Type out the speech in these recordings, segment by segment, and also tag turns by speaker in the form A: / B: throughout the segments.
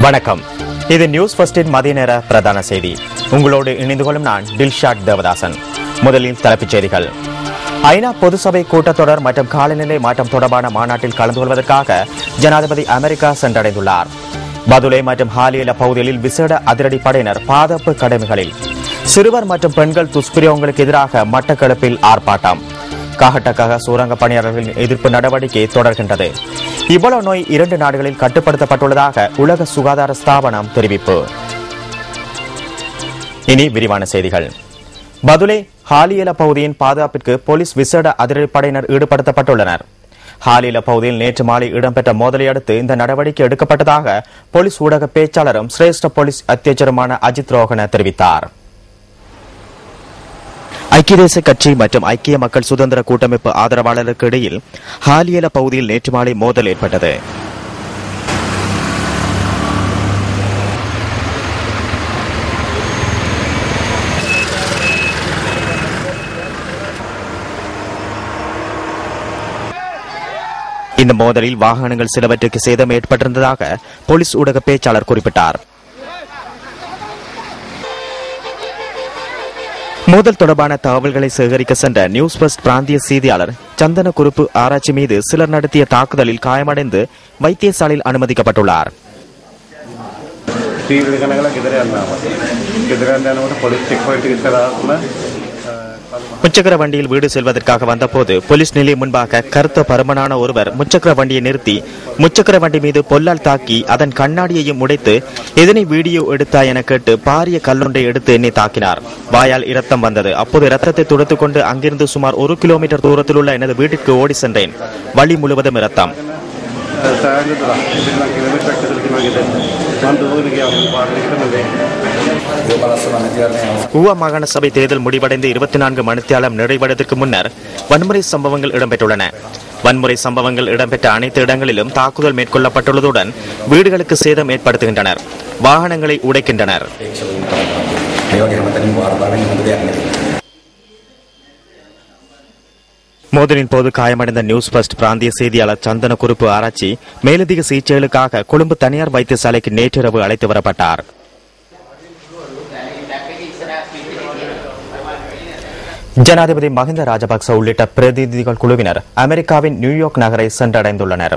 A: வணக்கம். இது நியூஸ் ஃபர்ஸ்டின் மதிய நேர பிரதான செய்தி. உங்களோடு இணைந்து கொள்ளும் நான் டில்ஷாட் தேவதாசன். முதலில் தலைப்புச் செய்திகள். ஐநா பொதுசபை கூட்டத்தொடர் மற்றும் காலநிலை மாற்றம் தொடர்பான மாநாட்டில் கலந்து கொள்வதற்காக ஜனாதிபதி அமெரிக்கா சென்றடைந்துள்ளார். பதுளை மற்றும் ஹாலியல பகுதிகளில் விசேட அதிரடி படையினர் பாதுகாப்பு கடமைகளில். சிறுவர் மற்றும் பெண்கள் துஷ்பிரயோகங்களுக்கு எதிராக மட்டக்களப்பில் ஆர்ப்பாட்டம். காகட்டக்காக சுரங்க பணியாளர்களின் எதிர்ப்பு நடவடிக்கை தொடர்கின்றது. இபோலா நோய் 2 நாடுகளில் கட்டுப்படுத்தப்பட்டுள்ளதாக உலக சுகாதார ஸ்தாபனம் தெரிவிப்பு. இனி விரிவான செய்திகள். பதுளை ஹாலியல பகுதியின் பாதுகாப்பிற்கு போலீஸ் விசேட அதிரடிப்படையினர் ஈடுபடுத்தப்பட்டுள்ளனர். ஹாலியல பகுதியில் நேற்று மாலை இடம்பெற்ற மோதலை அடுத்து இந்த நடவடிக்கை எடுக்கப்பட்டதாக போலீஸ் ஊடக பேச்சாளரும் சிரேஷ்ட போலீஸ் அத்தியட்சருமான அஜித் ரோஹன தெரிவித்தார். ஐக்கிய தேச கட்சி மற்றும் ஐக்கிய மக்கள் சுதந்திர கூட்டமைப்பு ஆதரவாளர்களுக்கு இடையில் ஹாலியல பகுதியில் நேற்று மாலை மோதல் ஏற்பட்டது. இந்த மோதலில் வாகனங்கள் சிலவற்றுக்கு சேதம் ஏற்பட்டிருந்ததாக போலீஸ் ஊடக பேச்சாளர் குறிப்பிட்டார். மோதல் தொடர்பான தகவல்களை சேகரிக்க சென்ற நியூஸ் ஃபர்ஸ்ட் பிராந்திய செய்தியாளர் சந்தன குறுப்பு ஆராய்ச்சி மீது சிலர் நடத்திய தாக்குதலில் காயமடைந்து வைத்தியசாலையில் அனுமதிக்கப்பட்டுள்ளார். முச்சக்கர வண்டியில் வீடு செல்வதற்காக வந்தபோது போலீஸ் நிலையம் முன்பாக கருத்த பருமனான ஒருவர் முச்சக்கர வண்டியை நிறுத்தி முச்சக்கர வண்டி மீது பொல்லால் தாக்கி அதன் கண்ணாடியையும் உடைத்து எதனை வீடியோ எடுத்தா என கேட்டு பாரிய கல்லொன்றை எடுத்து என்னை தாக்கினார். வாயால் இரத்தம் வந்தது. அப்போது இரத்தத்தை துடைத்துக் கொண்டு அங்கிருந்து சுமார் 1 கிலோமீட்டர் தூரத்தில் உள்ள எனது வீட்டிற்கு ஓடி சென்றேன். வழி முழுவதும் இரத்தம். ஊவா மாகாண சபை தேர்தல் முடிவடைந்து 24 மணித்தியாலம் நிறைவடைவதற்கு முன்னர் வன்முறை சம்பவங்கள் இடம்பெற்றுள்ளன. வன்முறை சம்பவங்கள் இடம்பெற்ற அனைத்து இடங்களிலும் தாக்குதல் மேற்கொள்ளப்பட்டுள்ளதுடன் வீடுகளுக்கு சேதம் ஏற்படுத்துகின்றனர், வாகனங்களை உடைக்கின்றனர். மோதலின் போது காயமடைந்த நியூஸ் ஃபர்ஸ்ட் பிராந்திய செய்தியாளர் சந்தன குறுப்பு ஆராய்ச்சி மேலதிக சிகிச்சைகளுக்காக கொழும்பு தனியார் வைத்தியசாலைக்கு நேற்றிரவு அழைத்து வரப்பட்டார். ஜனாதிபதி மஹிந்த ராஜபக்ச உள்ளிட்ட பிரதிநிதிகள் குழுவினர் அமெரிக்காவின் நியூயார்க் நகரை சென்றடைந்துள்ளனர்.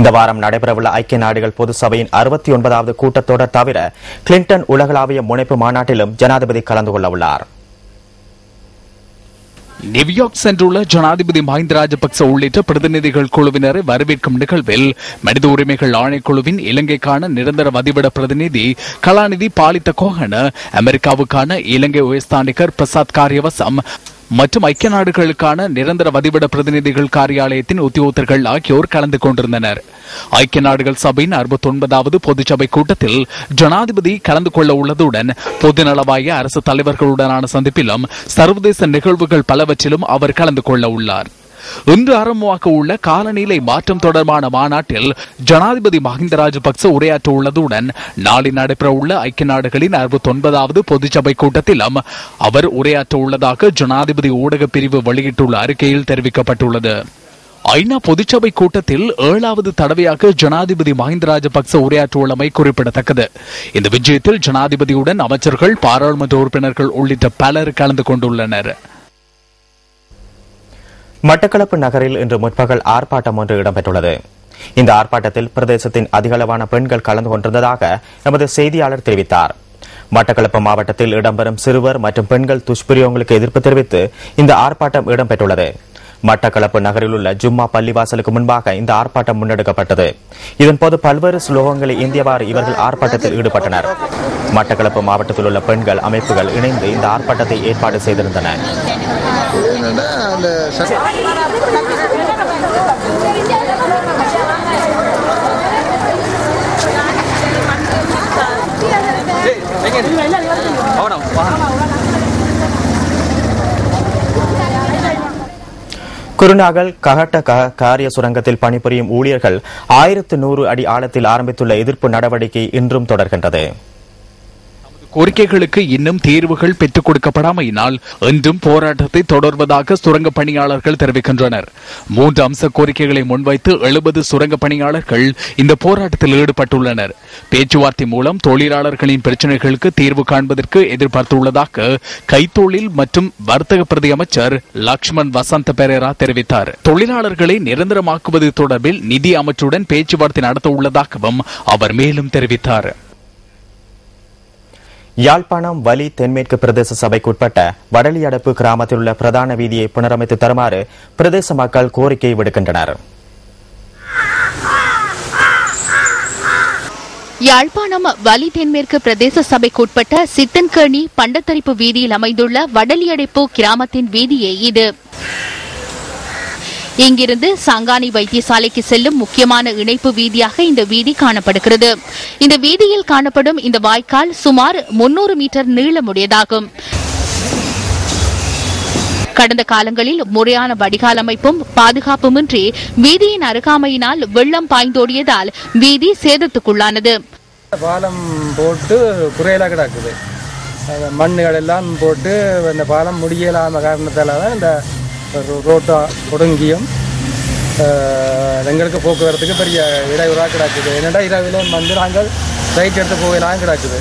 A: இந்த வாரம் நடைபெறவுள்ள ஐக்கிய நாடுகள் பொது சபையின் 69வது கூட்டத்தொடர் தவிர கிளின்டன் உலகளாவிய முனைப்பு மாநாட்டிலும் ஜனாதிபதி கலந்து கொள்ள உள்ளார்.
B: நியூயார்க் சென்றுள்ள ஜனாதிபதி மஹிந்த ராஜபக்ச உள்ளிட்ட பிரதிநிதிகள் குழுவினரை வரவேற்கும் நிகழ்வில் மனித உரிமைகள் ஆணைக்குழுவின் இலங்கைக்கான நிரந்தர வதிவிட பிரதிநிதி கலாநிதி பாலித்த கோஹன, அமெரிக்காவுக்கான இலங்கை உயர்ஸ்தானிகர் பிரசாத் காரியவசம் மற்றும் ஐக்கிய நாடுகளுக்கான நிரந்தர வதிவிட பிரதிநிதிகள் காரியாலயத்தின் உத்தியோகத்தர்கள் ஆகியோர் கலந்து கொண்டிருந்தனர். ஐக்கிய நாடுகள் சபையின் 69வது பொதுச்சபை கூட்டத்தில் ஜனாதிபதி கலந்து கொள்ள உள்ளதுடன் பொதுநலவாய அரசு தலைவர்களுடனான சந்திப்பிலும் சர்வதேச நிகழ்வுகள் பலவற்றிலும் அவர் கலந்து கொள்ள உள்ளார். இன்று ஆரம்பமாக உள்ள காலநிலை மாற்றம் தொடர்பான மாநாட்டில் ஜனாதிபதி மஹிந்த ராஜபக்ச உரையாற்ற உள்ளதுடன் நாளை நடைபெற உள்ள ஐக்கிய நாடுகளின் 69வது பொதுச்சபை கூட்டத்திலும் அவர் உரையாற்ற உள்ளதாக ஜனாதிபதி ஊடக பிரிவு வெளியிட்டுள்ள அறிக்கையில் தெரிவிக்கப்பட்டுள்ளது. ஐநா பொதுச்சபை கூட்டத்தில் 7வது தடவையாக ஜனாதிபதி மஹிந்த ராஜபக்ச உரையாற்றுள்ளமை குறிப்பிடத்தக்கது. இந்த விஜயத்தில் ஜனாதிபதியுடன் அமைச்சர்கள், பாராளுமன்ற உறுப்பினர்கள் உள்ளிட்ட பலர் கலந்து கொண்டுள்ளனர்.
A: மட்டக்களப்பு நகரில் இன்று முற்பகல் ஆர்ப்பாட்டம் ஒன்று இடம்பெற்றுள்ளது. இந்த ஆர்ப்பாட்டத்தில் பிரதேசத்தின் அதிகளவான பெண்கள் கலந்து கொண்டிருந்ததாக எமது செய்தியாளர் தெரிவித்தார். மட்டக்களப்பு மாவட்டத்தில் இடம்பெறும் சிறுவர் மற்றும் பெண்கள் துஷ்பிரயோகங்களுக்கு எதிர்ப்பு தெரிவித்து இந்த ஆர்ப்பாட்டம் இடம்பெற்றுள்ளது. மட்டக்களப்பு நகரில் உள்ள ஜும்மா பள்ளிவாசலுக்கு முன்பாக இந்த ஆர்ப்பாட்டம் முன்னெடுக்கப்பட்டது. இதன்போது பல்வேறு ஸ்லோகங்களை இந்தியவாறு இவர்கள் ஆர்ப்பாட்டத்தில் ஈடுபட்டனர். மட்டக்களப்பு மாவட்டத்தில் உள்ள பெண்கள் அமைப்புகள் இணைந்து இந்த ஆர்ப்பாட்டத்தை ஏற்பாடு செய்திருந்தன. குருநாகல் கஹட்ட காரிய சுரங்கத்தில் பணிபுரியும் ஊழியர்கள் 1100 அடி ஆழத்தில் ஆரம்பித்துள்ள எதிர்ப்பு நடவடிக்கை இன்றும் தொடர்கின்றது.
B: கோரிக்கைகளுக்கு இன்னும் தீர்வுகள் பெற்றுக் கொடுக்கப்படாமையினால் இன்றும் போராட்டத்தை தொடர்வதாக சுரங்க பணியாளர்கள் தெரிவிக்கின்றனர். 3 அம்ச கோரிக்கைகளை முன்வைத்து 70 சுரங்க பணியாளர்கள் இந்த போராட்டத்தில் ஈடுபட்டுள்ளனர். பேச்சுவார்த்தை மூலம் தொழிலாளர்களின் பிரச்சினைகளுக்கு தீர்வு காண்பதற்கு எதிர்பார்த்துள்ளதாக கைத்தொழில் மற்றும் வர்த்தக பிரதி அமைச்சர் லக்ஷ்மண் வசந்த பெரேரா தெரிவித்தார். தொழிலாளர்களை நிரந்தரமாக்குவது தொடர்பில் நிதி அமைச்சுடன் பேச்சுவார்த்தை நடத்த உள்ளதாகவும் அவர் மேலும் தெரிவித்தார்.
A: யாழ்ப்பாணம் வலி தென்மேற்கு பிரதேச சபைக்குட்பட்ட வடலியடப்பு கிராமத்தில் உள்ள பிரதான வீதியை புனரமைத்து தருமாறு பிரதேச மக்கள் கோரிக்கை விடுக்கின்றனர்.
C: யாழ்ப்பாணம் வலி தென்மேற்கு பிரதேச சபைக்குட்பட்ட சித்தன்கேணி பண்டத்தரிப்பு வீதியில் அமைந்துள்ள வடலியடைப்பு கிராமத்தின் வீதியே இது. இங்கிருந்து சங்கானி வைத்தியசாலைக்கு செல்லும் முக்கியமான இணைப்பு வீதியாக இந்த வீதி காணப்படுகிறது. இந்த வீதியில் காணப்படும் இந்த வாய்க்கால் சுமார் 300 மீட்டர் நீளமுடையதாகும். கடந்த காலங்களில் முறையான வடிகால் அமைப்பும் பாதுகாப்புமின்றி வீதியின் அருகாமையினால் வெள்ளம் பாய்ந்தோடியதால் வீதி சேதத்துக்குள்ளானது.
D: பாலம் போட்டு குறையலா கிடக்குது. மண்ணுகள் எல்லாம் போட்டு இந்த பாலம் முடியலாம காரணத்தால தான் இந்த ரோட்டா ஒடுங்கியும் எங்களுக்கு போக்குவரத்துக்கு பெரிய இடையூறாக கிடக்குது. என்னடா இரவிலும் வந்து நாங்கள் ரைட் எடுத்து போகலாம் கிடக்குது.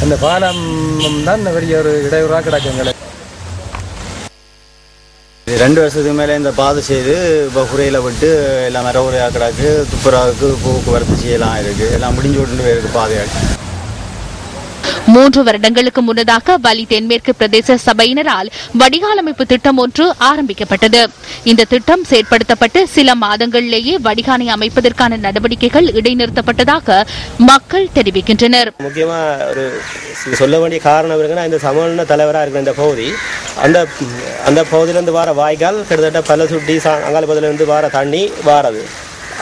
D: அந்த பாலம் தான் பெரிய ஒரு இடையூறாக கிடக்கு எங்களுக்கு.
E: 2 வருஷத்துக்கு மேலே இந்த பாதை செய்து இப்போ குறையில் விட்டு எல்லாம் மரவுரையாக கிடக்கு. துப்புரவுக்கு போக்குவரத்து செய்யலாம் இருக்குது. எல்லாம் முடிஞ்சு விட்டு போயிருக்கு பாதைகள்.
C: 3 வருடங்களுக்கு முன்னதாக வலி தென்மேற்கு பிரதேச சபையினரால் வடிகால் அமைப்பு திட்டம் ஒன்று ஆரம்பிக்கப்பட்டது. இந்த திட்டம் செயற்படுத்தப்பட்டு சில மாதங்களிலேயே வடிகாலை அமைப்பதற்கான நடவடிக்கைகள் இடைநிறுத்தப்பட்டதாக மக்கள் தெரிவிக்கின்றனர்.
F: முக்கியமா ஒரு சொல்ல வேண்டிய காரணம் இருக்குன்னா, இந்த சமூக தலைவராக இருக்கிற இந்த பகுதி அந்த பகுதியிலிருந்து வர வாய்க்கால் கிட்டத்தட்ட பல சுட்டி அங்கால பகுதியிலிருந்து வர தண்ணி வாரது.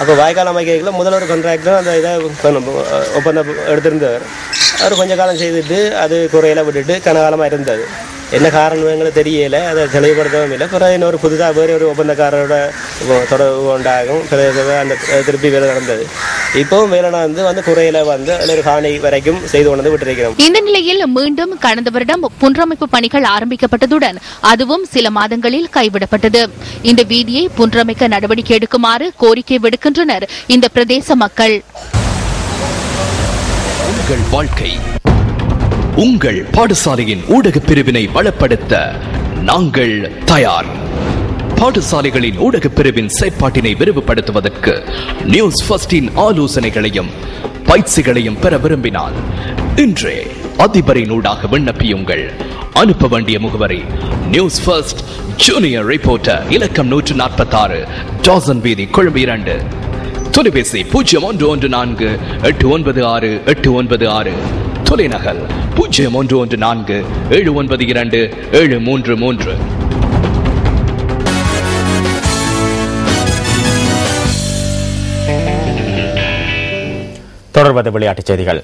F: அப்போ வாய்க்கால் அமைக்கல முதல்வர் கான்ட்ராக்டர் அந்த இதை ஒப்பந்தம் எடுத்திருந்தவர். அவர் கொஞ்ச காலம் செய்துட்டு அது குறையில விட்டுட்டு கனகாலமாக இருந்தது. என்ன காரணம் எங்களுக்கு தெரியலை, அதை தெளிவுபடுத்தவும் இல்லை. பிறகு இன்னொரு புதுதாக வேறு ஒரு ஒப்பந்தக்காரரோட தொடர்பு உண்டாகும். அந்த திருப்பி வேலை நடந்தது. இப்போவும் வேலை வந்து குறையில வந்து ஒரு காணி வரைக்கும் செய்து கொண்டு விட்டிருக்கிறோம்.
C: இந்த நிலையில் மீண்டும் கடந்த வருடம் புனரமைப்பு பணிகள் ஆரம்பிக்கப்பட்டதுடன் அதுவும் சில மாதங்களில் கைவிடப்பட்டது. இந்த வீதியை புனரமைக்க நடவடிக்கை எடுக்குமாறு கோரிக்கை விடுக்கின்றனர் இந்த பிரதேச மக்கள்.
G: உங்கள் வாழ்க்கை உங்கள் பாடசாலையின் ஊடக பிரிவினை வளப்படுத்த நாங்கள் தயார். பாடசாலைகளின் ஊடக பிரிவின் செயற்பாட்டினை விரிவுபடுத்துவதற்கு நியூஸ் ஃபர்ஸ்டின் ஆலோசனைகளையும் பயிற்சிகளையும் பெற விரும்பினால் இன்றே அதிபரின் ஊடாக விண்ணப்பியுங்கள். அனுப்ப வேண்டிய முகவரி நியூஸ் ஃபர்ஸ்ட் ஜூனியர் ரிப்போர்ட்டர், இலக்கம் 146, டாசன் வீதி, கொழும்பு 2. தொலைபேசி 0114896896. தொலைநகல் 0114792733.
A: தொடர்வது விளையாட்டுச் செய்திகள்.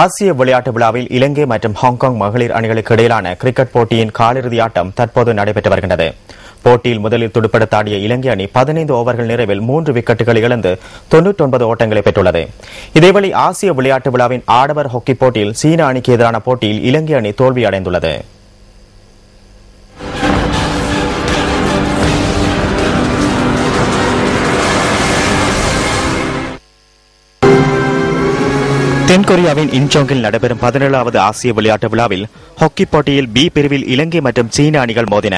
A: ஆசிய விளையாட்டு விழாவில் இலங்கை மற்றும் ஹாங்காங் மகளிர் அணிகளுக்கு இடையிலான கிரிக்கெட் போட்டியின் காலிறுதி ஆட்டம் தற்போது நடைபெற்று வருகின்றது. போட்டியில் முதலில் துடுப்படுத்தாடிய இலங்கை அணி 15 ஓவர்கள் நிறைவில் 3 விக்கெட்டுகளை இழந்து 99 ஓட்டங்களை பெற்றுள்ளது. இதேவேளை ஆசிய விளையாட்டு விழாவின் ஆடவர் ஹாக்கி போட்டியில் சீன அணிக்கு எதிரான போட்டியில் இலங்கை அணி தோல்வியடைந்துள்ளது. தென்கொரியாவின் இன்சோங்கில் நடைபெறும் 17வது ஆசிய விளையாட்டு விழாவில் ஹாக்கி போட்டியில் பி பிரிவில் இலங்கை மற்றும் சீன அணிகள் மோதின.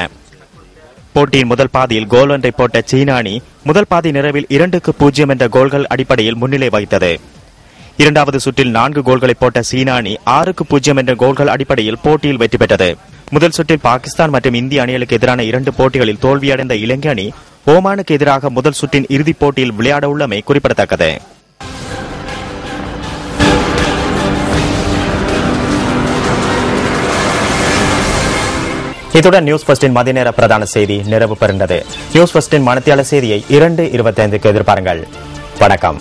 A: போட்டியின் முதல் பாதியில் கோல் ஒன்றை போட்ட சீன அணி முதல் பாதி நிறைவில் 2-0 என்ற கோல்கள் அடிப்படையில் முன்னிலை வகித்தது. இரண்டாவது சுற்றில் 4 கோல்களை போட்ட சீன அணி 6-0 என்ற கோல்கள் அடிப்படையில் போட்டியில் வெற்றி பெற்றது. முதல் சுற்றில் பாகிஸ்தான் மற்றும் இந்திய அணிகளுக்கு எதிரான 2 போட்டிகளில் தோல்வியடைந்த இலங்கை அணி ஓமானுக்கு எதிராக முதல் சுற்றின் இறுதிப் போட்டியில் விளையாட உள்ளமை குறிப்பிடத்தக்கது. இத்துடன் நியூஸ் ஃபர்ஸ்டின் மதிய நேர பிரதான செய்தி நிறைவு பெறுகிறது. நியூஸ் ஃபர்ஸ்டின் மணித்தியால செய்தியை 2:25க்கு எதிர்பாருங்கள். வணக்கம்.